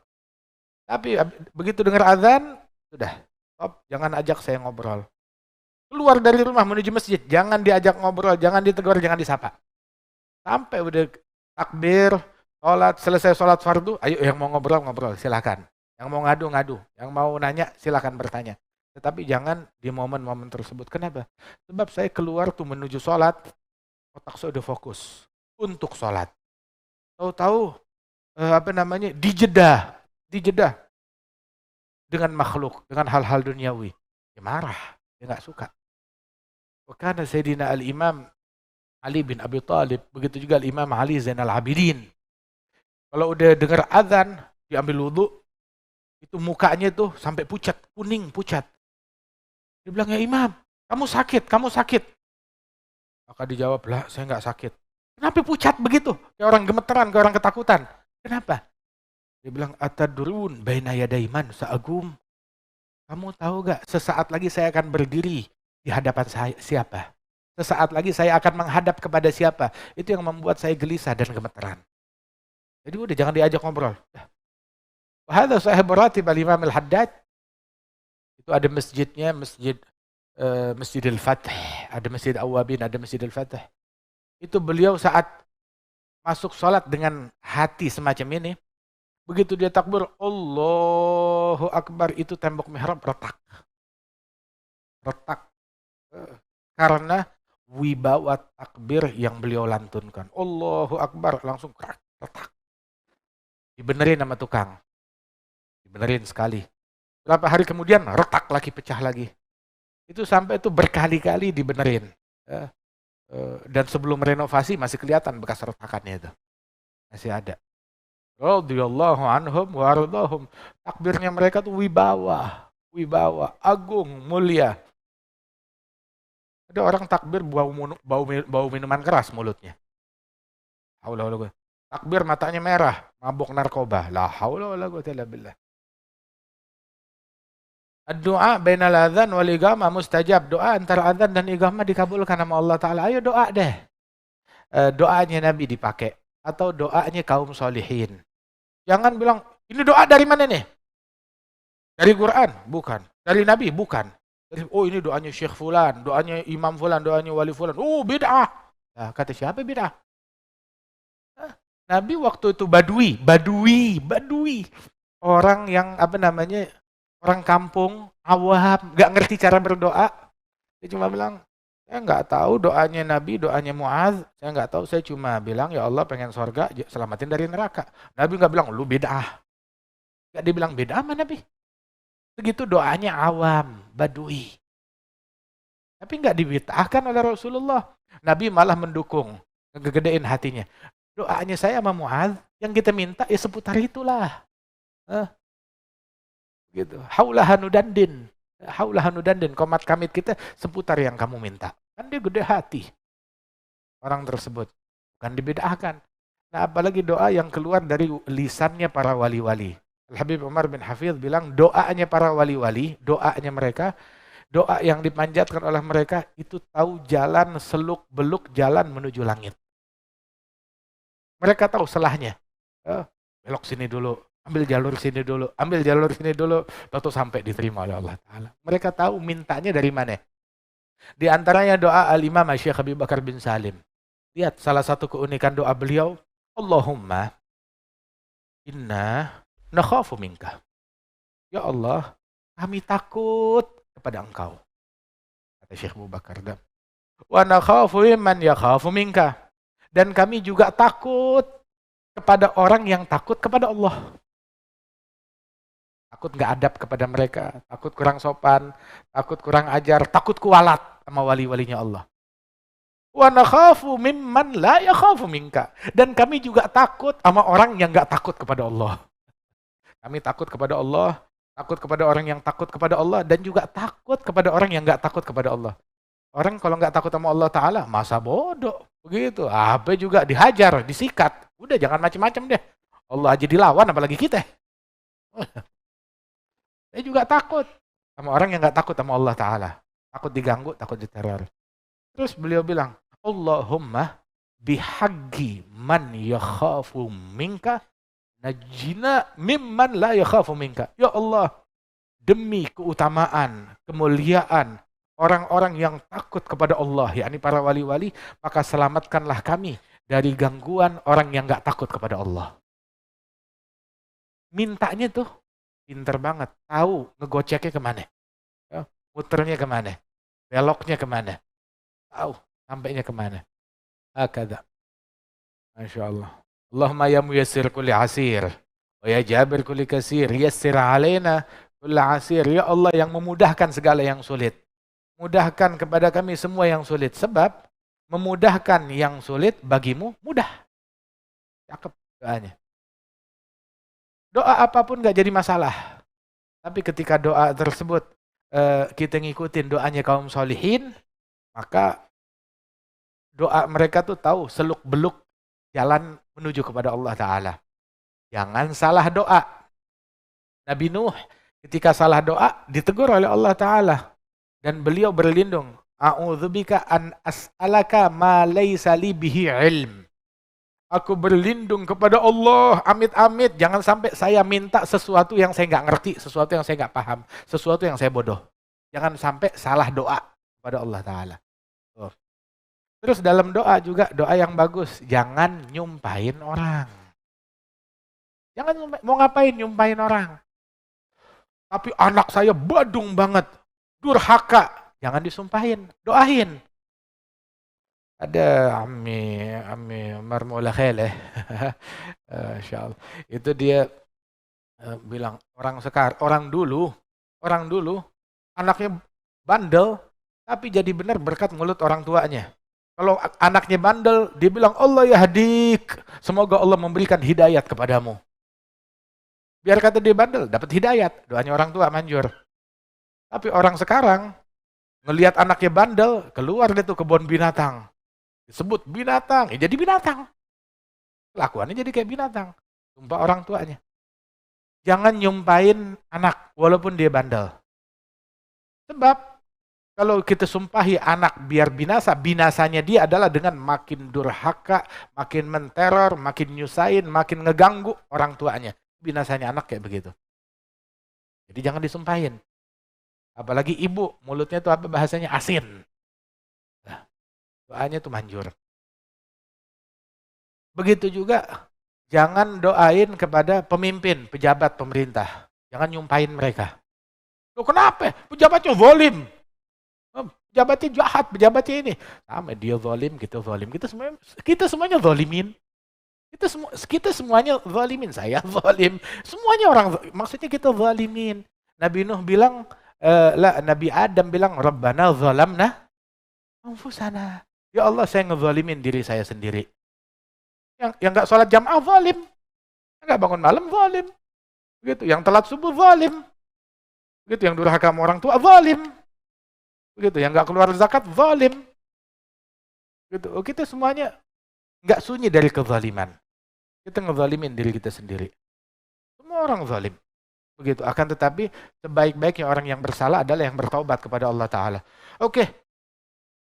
Tapi begitu dengar azan, sudah, stop, jangan ajak saya ngobrol. Keluar dari rumah menuju masjid, jangan diajak ngobrol, jangan ditegur, jangan disapa. Sampai udah takbir, Selesai sholat fardu, ayo yang mau ngobrol, silakan. Yang mau ngadu, yang mau nanya, silakan bertanya. Tetapi jangan di momen-momen tersebut. Kenapa? Sebab saya keluar tuh menuju sholat, otak saya udah fokus untuk sholat. Tahu-tahu dijedah dengan makhluk, dengan hal-hal duniawi. Dia marah, dia nggak suka. Karena Sayyidina Al-Imam Ali bin Abi Thalib, begitu juga Al-Imam Ali Zainal Abidin. Kalau udah dengar azan, diambil wudu, itu mukanya tuh sampai pucat, kuning pucat. Dia bilang, ya Imam, kamu sakit. Maka dijawab, lah saya nggak sakit. Kenapa pucat begitu? Kayak orang gemeteran, kayak orang ketakutan. Kenapa? Dia bilang, atadrun baina yaday man sa'agum. Kamu tahu gak, sesaat lagi saya akan berdiri di hadapan siapa? Sesaat lagi saya akan menghadap kepada siapa? Itu yang membuat saya gelisah dan gemeteran. Jadi udah jangan diajak ngobrol. Hadza sahib ratib al-Imam al-Haddad. Itu ada masjidnya, Masjidil Fath, ada Masjid Awabin, ada Masjidil Fath. Itu beliau saat masuk sholat dengan hati semacam ini, begitu dia takbir, Allahu Akbar, itu tembok mihrab retak. Karena wibawa takbir yang beliau lantunkan. Allahu Akbar, langsung retak. Dibenerin sama tukang. Dibenerin sekali. Berapa hari kemudian retak lagi, pecah lagi. Itu sampai itu berkali-kali dibenerin. Dan sebelum renovasi masih kelihatan bekas retakannya itu. Masih ada. Radhiyallahu anhum wa ardahum. Takbirnya mereka tuh wibawa, agung, mulia. Ada orang takbir bau minuman keras mulutnya. Takbir matanya merah, mabuk narkoba. La haula wala quwwata illa billah. Doa bainal adzan wal iqamah mustajab. Doa antara adzan dan iqamah dikabulkan sama Allah Ta'ala. Ayo doa deh. Doanya Nabi dipakai. Atau doanya kaum solihin. Jangan bilang, ini doa dari mana nih? Dari Quran? Bukan. Dari Nabi? Bukan. Oh ini doanya Syekh Fulan, doanya Imam Fulan, doanya Wali Fulan. Oh bid'ah. Nah, kata siapa bid'ah? Nabi waktu itu badui. Orang yang orang kampung, awam, gak ngerti cara berdoa. Dia cuma bilang, saya nggak tahu doanya Nabi, doanya Mu'adz. Saya nggak tahu, saya cuma bilang, ya Allah pengen surga, selamatin dari neraka. Nabi nggak bilang, lu bid'ah. Nggak dibilang bid'ah sama Nabi. Begitu doanya awam, badui. Tapi nggak dibid'ahkan oleh Rasulullah. Nabi malah mendukung, ngegedein hatinya. Doanya saya sama Mu'adz, yang kita minta ya seputar itulah. Gitu. Haulahanudandin, komat kamit kita seputar yang kamu minta. Kan dia gede hati orang tersebut, bukan dibedahkan. Nah apalagi doa yang keluar dari lisannya para wali-wali. Al-Habib Umar bin Hafidh bilang doanya para wali-wali, doanya mereka, doa yang dipanjatkan oleh mereka itu tahu jalan seluk-beluk jalan menuju langit. Mereka tahu selahnya. Belok sini dulu, ambil jalur sini dulu, lalu sampai diterima oleh Allah Ta'ala. Mereka tahu mintanya dari mana. Di antaranya doa Al-Imam Syekh Habib Bakar bin Salim. Lihat salah satu keunikan doa beliau, Allahumma inna nakhafu minka. Ya Allah, kami takut kepada Engkau. Kata Syekh Abu Bakar. Wa nakhafu man yakhafu minka. Dan kami juga takut kepada orang yang takut kepada Allah. Takut nggak adab kepada mereka, takut kurang sopan, takut kurang ajar, takut kualat sama wali-walinya Allah. Wa nakhafu mimman la yakhafu minka. Dan kami juga takut sama orang yang nggak takut kepada Allah. Kami takut kepada Allah, takut kepada orang yang takut kepada Allah, dan juga takut kepada orang yang nggak takut kepada Allah. Orang kalau nggak takut sama Allah Ta'ala, masa bodoh. Begitu, apa juga dihajar, disikat. Udah jangan macam-macam deh. Allah aja dilawan, apalagi kita. Saya juga takut sama orang yang nggak takut sama Allah Ta'ala. Takut diganggu, takut diteror. Terus beliau bilang, Allahumma bihaggi man yakhafu minka najina mimman la yakhafu minka. Ya Allah, demi keutamaan, kemuliaan orang-orang yang takut kepada Allah, yakni para wali-wali, maka selamatkanlah kami dari gangguan orang yang nggak takut kepada Allah. Mintanya tuh pinter banget, tahu ngegoceknya kemana, ya, muternya kemana, beloknya kemana, tahu sampainya kemana. Hakada. Masya Allah. Allahumma ya muyassir kulli asir, wa ya jabir kulli kasir, yassir alaina kulli asir. Ya Allah yang memudahkan segala yang sulit. Mudahkan kepada kami semua yang sulit. Sebab memudahkan yang sulit bagimu mudah. Cakep doanya. Doa apapun gak jadi masalah. Tapi ketika doa tersebut kita ngikutin doanya kaum solihin, maka doa mereka tuh tahu seluk-beluk jalan menuju kepada Allah Ta'ala. Jangan salah doa. Nabi Nuh ketika salah doa ditegur oleh Allah Ta'ala. Dan beliau berlindung. A'udzubika an as'alaka ma laysa li bihi ilm. Aku berlindung kepada Allah, amit-amit jangan sampai saya minta sesuatu yang saya nggak ngerti, sesuatu yang saya nggak paham, sesuatu yang saya bodoh. Jangan sampai salah doa kepada Allah Ta'ala. Terus dalam doa juga, doa yang bagus, jangan nyumpahin orang. Jangan mau ngapain nyumpahin orang. Tapi anak saya badung banget, durhaka, jangan disumpahin, doain. Ada Ami Umar Maula Khail Insya Allah. Itu dia bilang orang dulu anaknya bandel tapi jadi benar berkat mulut orang tuanya. Kalau anaknya bandel dia bilang Allah yahdik, semoga Allah memberikan hidayat kepadamu. Biar kata dia bandel dapat hidayat, doanya orang tua manjur. Tapi orang sekarang ngelihat anaknya bandel, keluar deh tuh kebun binatang. Disebut binatang, ya jadi binatang. Kelakuannya jadi kayak binatang. Sumpah orang tuanya. Jangan nyumpahin anak walaupun dia bandel. Sebab kalau kita sumpahi anak biar binasa, binasanya dia adalah dengan makin durhaka, makin menteror, makin nyusahin, makin ngeganggu orang tuanya. Binasanya anak kayak begitu. Jadi jangan disumpahin. Apalagi ibu, mulutnya itu apa bahasanya? Asin. Doanya tuh manjur. Begitu juga jangan doain kepada pemimpin, pejabat pemerintah. Jangan nyumpahin mereka. Loh kenapa? Pejabatnya zalim. Pejabatnya jahat, pejabatnya ini. Sama dia zalim, kita zalim. Kita semuanya zalimin. Kita semuanya zalimin. Saya zalim. Semuanya orang, maksudnya kita zalimin. Nabi Nuh bilang, Nabi Adam bilang, Rabbana zalamna anfusana. Ya Allah, saya ngezalimin diri saya sendiri. Yang nggak sholat jamaah zalim. Yang nggak bangun malam zalim. Begitu. Yang telat subuh zalim. Begitu. Yang durhaka sama orang tua zalim. Begitu. Yang nggak keluar zakat zalim. Begitu. Kita semuanya nggak sunyi dari kezaliman. Kita ngezalimin diri kita sendiri. Semua orang zalim. Begitu. Akan tetapi sebaik-baiknya orang yang bersalah adalah yang bertaubat kepada Allah Ta'ala. Oke.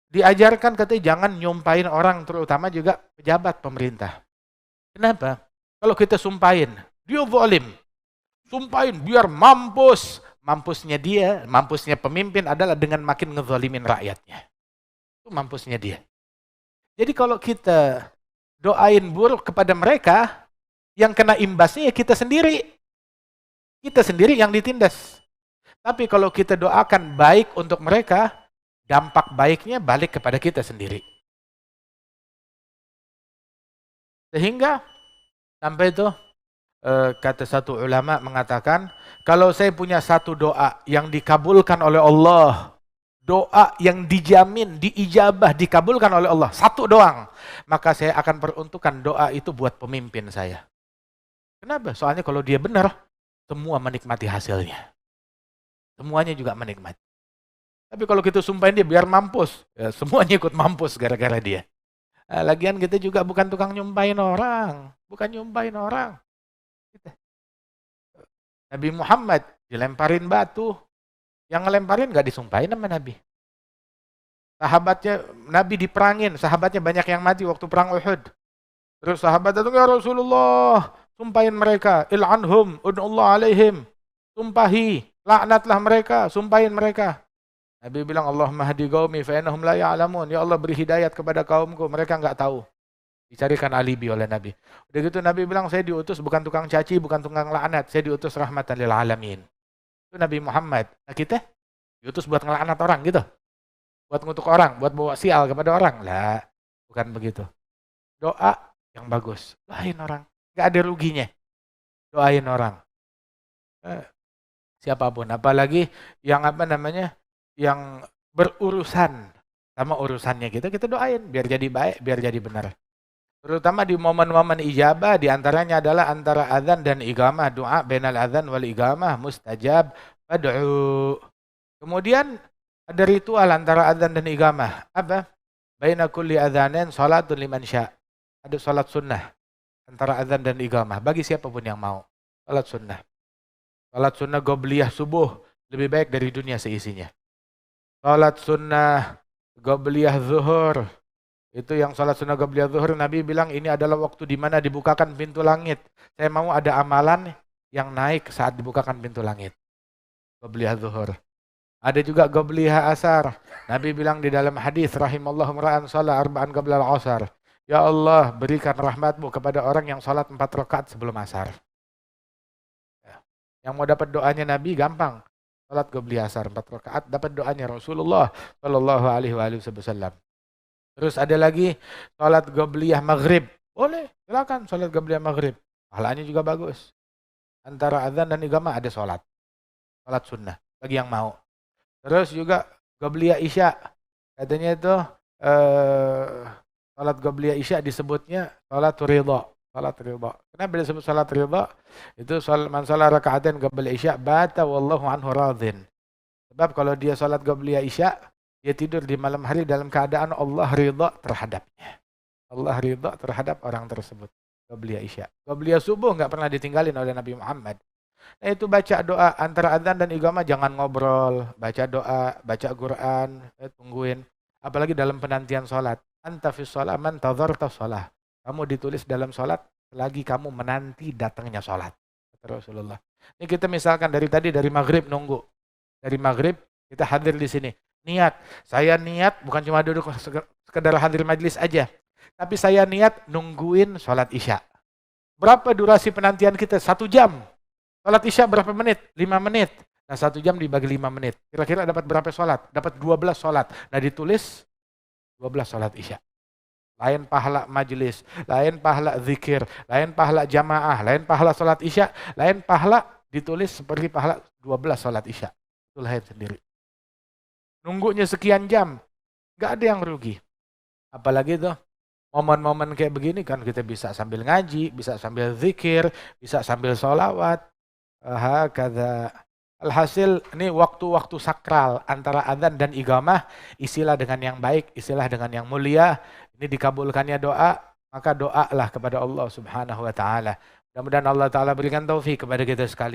Diajarkan katanya jangan nyumpahin orang, terutama juga pejabat pemerintah. Kenapa? Kalau kita sumpahin, dia zalim. Sumpahin biar mampus. Mampusnya pemimpin adalah dengan makin ngezalimin rakyatnya. Itu mampusnya dia. Jadi kalau kita doain buruk kepada mereka, yang kena imbasnya ya kita sendiri. Kita sendiri yang ditindas. Tapi kalau kita doakan baik untuk mereka, dampak baiknya balik kepada kita sendiri. Sehingga sampai itu kata satu ulama mengatakan, kalau saya punya satu doa yang dikabulkan oleh Allah, doa yang dijamin, diijabah, dikabulkan oleh Allah, satu doang, maka saya akan peruntukkan doa itu buat pemimpin saya. Kenapa? Soalnya kalau dia benar, semua menikmati hasilnya. Semuanya juga menikmati. Tapi kalau kita sumpahin dia biar mampus, ya semuanya ikut mampus gara-gara dia. Lagian kita juga bukan tukang nyumpahin orang. Bukan nyumpahin orang. Nabi Muhammad dilemparin batu. Yang ngelemparin gak disumpahin sama Nabi. Sahabatnya, Nabi diperangin. Sahabatnya banyak yang mati waktu perang Uhud. Terus sahabat datang, ya Rasulullah, sumpahin mereka. Il'anhum, ud'ullah alaihim. Sumpahi, laknatlah mereka, sumpahin mereka. Nabi bilang, Allahumma hadi qaumi fa innahum la ya'lamun. Ya Allah beri hidayat kepada kaumku, mereka enggak tahu. Dicarikan alibi oleh Nabi. Udah gitu Nabi bilang, saya diutus bukan tukang caci, bukan tukang laknat, saya diutus rahmatan lil alamin. Itu Nabi Muhammad. Nah kita diutus buat ngelaknat orang gitu. Buat ngutuk orang, buat bawa sial kepada orang. Lah, bukan begitu. Doa yang bagus. Doain orang. Gak ada ruginya. Doain orang. Siapapun. Apalagi yang yang berurusan sama urusannya kita doain. Biar jadi baik, biar jadi benar. Terutama di momen-momen ijabah, diantaranya adalah antara azan dan iqamah. Doa bainal azan wal iqamah mustajab fad'u. Kemudian ada ritual antara azan dan iqamah. Apa? Baina kulli adzanin salatun liman sya'. Ada salat sunnah antara azan dan iqamah bagi siapapun yang mau. Salat sunnah. Salat sunnah qobliyah subuh lebih baik dari dunia seisinya. Salat sunnah qobliyah zuhur. Itu yang salat sunnah qobliyah zuhur, Nabi bilang ini adalah waktu di mana dibukakan pintu langit. Saya mau ada amalan yang naik saat dibukakan pintu langit. Qobliyah zuhur. Ada juga qobliyah asar. Nabi bilang di dalam hadis rahimallahu ra'an shalah arba'an qabla al-'asar. Ya Allah, berikan rahmatmu kepada orang yang salat 4 rakaat sebelum asar. Yang mau dapat doanya Nabi gampang. Salat qobliyah asar 4 rakaat dapat doanya Rasulullah sallallahu alaihi wasallam. Terus ada lagi salat qobliyah maghrib. Boleh, silakan salat qobliyah maghrib. Pahalanya juga bagus. Antara azan dan iqamah ada salat. Salat sunnah bagi yang mau. Terus juga qobliyah isya. Katanya itu salat qobliyah isya disebutnya salat ridha. Salat ridha. Kenapa disebut salat ridha? Itu man shalla raka'atain qabla isya bata wallahu anhu radhin. Sebab kalau dia salat qobliyah isya, dia tidur di malam hari dalam keadaan Allah ridha terhadapnya. Allah ridha terhadap orang tersebut. Qobliyah isya. Qobliyah subuh enggak pernah ditinggalin oleh Nabi Muhammad. Nah itu baca doa antara adzan dan iqamah, jangan ngobrol, baca doa, baca Quran, tungguin. Apalagi dalam penantian salat. Anta fis shalah man tadharta shalah. Kamu ditulis dalam salat selagi kamu menanti datangnya salat. Kata Rasulullah. Ini kita misalkan dari tadi dari maghrib nunggu. Dari maghrib kita hadir di sini. Niat, saya niat bukan cuma duduk sekedar hadir majelis aja. Tapi saya niat nungguin sholat isya. Berapa durasi penantian kita? 1 jam. Sholat isya berapa menit? 5 menit. Nah 1 jam dibagi 5 menit. Kira-kira dapat berapa sholat? Dapat 12 sholat. Nah ditulis 12 sholat isya. Lain pahala majelis, lain pahala zikir, lain pahala jamaah, lain pahala sholat isya, lain pahala ditulis seperti pahala 12 sholat isya. Itu lain sendiri. Nunggunya sekian jam, gak ada yang rugi. Apalagi tuh momen-momen kayak begini kan kita bisa sambil ngaji, bisa sambil zikir, bisa sambil sholawat. Hakadha. Alhasil ini waktu-waktu sakral antara adzan dan iqamah, isilah dengan yang baik, isilah dengan yang mulia. Ini dikabulkannya doa, maka doalah kepada Allah Subhanahu wa taala. Mudah-mudahan Allah taala berikan taufik kepada kita sekalian.